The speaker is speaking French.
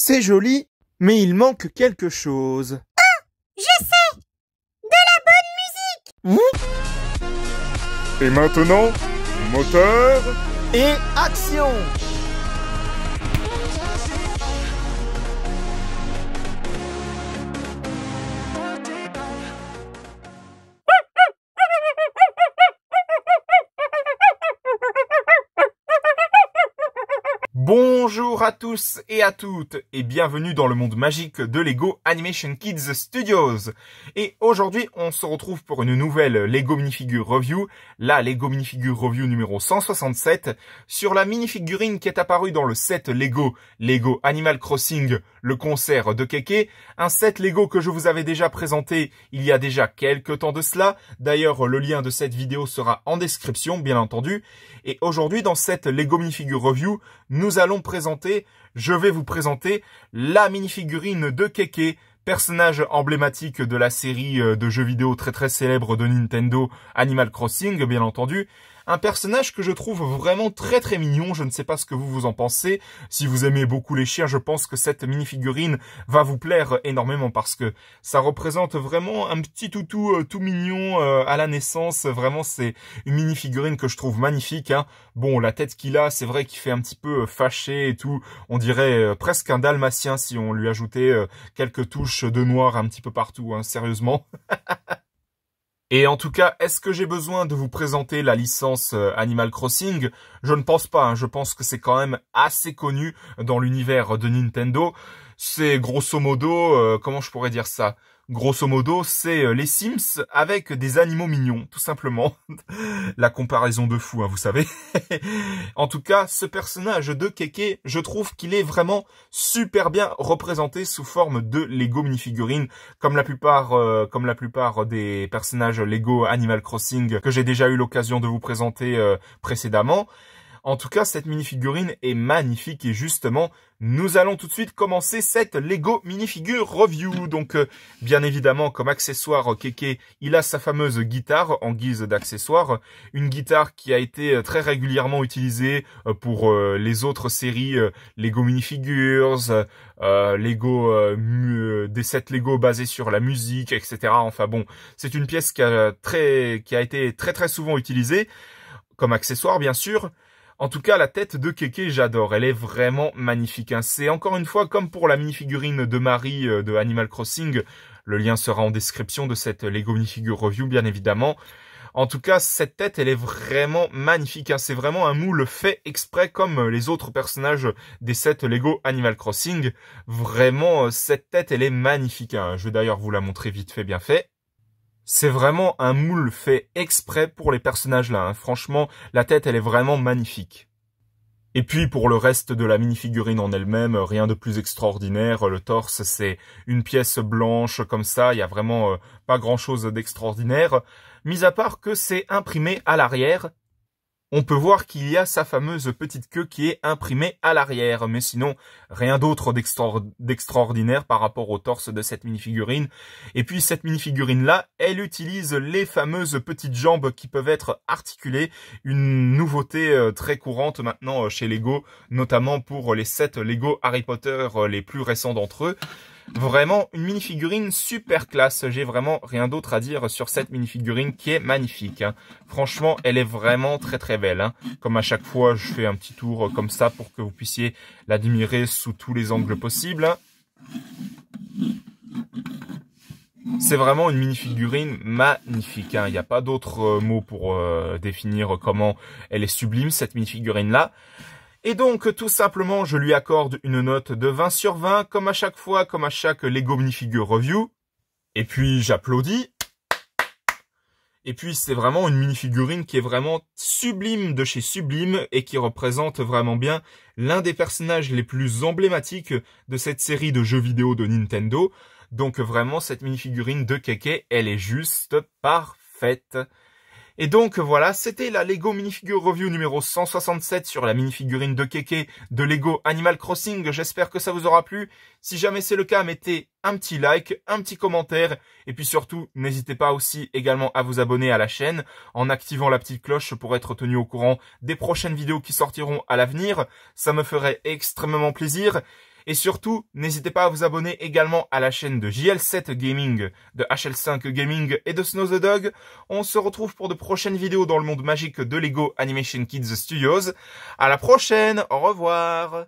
C'est joli, mais il manque quelque chose. Oh, je sais! De la bonne musique! Et maintenant, moteur Et action! Bonjour à tous et à toutes et bienvenue dans le monde magique de Lego Animation Kids Studios. Et aujourd'hui, on se retrouve pour une nouvelle Lego Minifigure Review, la Lego Minifigure Review numéro 167, sur la minifigurine qui est apparue dans le set Lego Animal Crossing, le concert de Kéké, un set Lego que je vous avais déjà présenté il y a déjà quelques temps de cela. D'ailleurs, le lien de cette vidéo sera en description, bien entendu. Et aujourd'hui, dans cette Lego Minifigure Review, je vais vous présenter la minifigurine de Kéké, personnage emblématique de la série de jeux vidéo très célèbre de Nintendo, Animal Crossing, bien entendu. Un personnage que je trouve vraiment très mignon, je ne sais pas ce que vous en pensez. Si vous aimez beaucoup les chiens, je pense que cette minifigurine va vous plaire énormément parce que ça représente vraiment un petit toutou tout mignon à la naissance. Vraiment, c'est une minifigurine que je trouve magnifique, hein. Bon, la tête qu'il a, c'est vrai qu'il fait un petit peu fâché et tout. On dirait presque un dalmatien si on lui ajoutait quelques touches de noir un petit peu partout, hein, sérieusement. Et en tout cas, est-ce que j'ai besoin de vous présenter la licence Animal Crossing? Je ne pense pas, hein. Je pense que c'est quand même assez connu dans l'univers de Nintendo. C'est grosso modo, comment je pourrais dire ça? Grosso modo, c'est les Sims avec des animaux mignons, tout simplement. La comparaison de fou, hein, vous savez. En tout cas, ce personnage de Kéké, je trouve qu'il est vraiment super bien représenté sous forme de Lego minifigurine, comme la plupart des personnages Lego Animal Crossing que j'ai déjà eu l'occasion de vous présenter précédemment. En tout cas, cette minifigurine est magnifique et justement, nous allons tout de suite commencer cette Lego minifigure review. Donc, bien évidemment, comme accessoire, Kéké, il a sa fameuse guitare en guise d'accessoire. Une guitare qui a été très régulièrement utilisée pour les autres séries Lego minifigures, des sets Lego basés sur la musique, etc. Enfin bon, c'est une pièce qui a été très souvent utilisée comme accessoire, bien sûr. En tout cas, la tête de Kéké, j'adore. Elle est vraiment magnifique, hein. C'est encore une fois comme pour la minifigurine de Marie de Animal Crossing. Le lien sera en description de cette Lego minifigure review, bien évidemment. En tout cas, cette tête, elle est vraiment magnifique, hein. C'est vraiment un moule fait exprès comme les autres personnages des sets Lego Animal Crossing. Vraiment, cette tête, elle est magnifique, hein. Je vais d'ailleurs vous la montrer vite fait, bien fait. C'est vraiment un moule fait exprès pour les personnages là, hein. Franchement, la tête, elle est vraiment magnifique. Et puis, pour le reste de la minifigurine en elle-même, rien de plus extraordinaire. Le torse, c'est une pièce blanche comme ça. Il y a vraiment pas grand-chose d'extraordinaire. Mis à part que c'est imprimé à l'arrière. On peut voir qu'il y a sa fameuse petite queue qui est imprimée à l'arrière, mais sinon, rien d'autre d'extraordinaire par rapport au torse de cette minifigurine. Et puis, cette minifigurine-là, elle utilise les fameuses petites jambes qui peuvent être articulées, une nouveauté très courante maintenant chez Lego, notamment pour les sets Lego Harry Potter les plus récents d'entre eux. Vraiment une minifigurine super classe, j'ai vraiment rien d'autre à dire sur cette minifigurine qui est magnifique, hein. Franchement, elle est vraiment très belle, hein. Comme à chaque fois, je fais un petit tour comme ça pour que vous puissiez l'admirer sous tous les angles possibles. C'est vraiment une minifigurine magnifique, hein. Il n'y a pas d'autre mot pour définir comment elle est sublime, cette minifigurine-là. Et donc, tout simplement, je lui accorde une note de 20 sur 20, comme à chaque fois, comme à chaque Lego Minifigure Review. Et puis, j'applaudis. Et puis, c'est vraiment une minifigurine qui est vraiment sublime de chez Sublime et qui représente vraiment bien l'un des personnages les plus emblématiques de cette série de jeux vidéo de Nintendo. Donc, vraiment, cette minifigurine de Kéké, elle est juste parfaite. Et donc voilà, c'était la Lego Minifigure Review numéro 167 sur la minifigurine de Kéké de Lego Animal Crossing. J'espère que ça vous aura plu. Si jamais c'est le cas, mettez un petit like, un petit commentaire. Et puis surtout, n'hésitez pas aussi également à vous abonner à la chaîne en activant la petite cloche pour être tenu au courant des prochaines vidéos qui sortiront à l'avenir. Ça me ferait extrêmement plaisir. Et surtout, n'hésitez pas à vous abonner également à la chaîne de JL7 Gaming, de HL5 Gaming et de Snow the Dog. On se retrouve pour de prochaines vidéos dans le monde magique de LEGO Animation Kids Studios. À la prochaine, au revoir.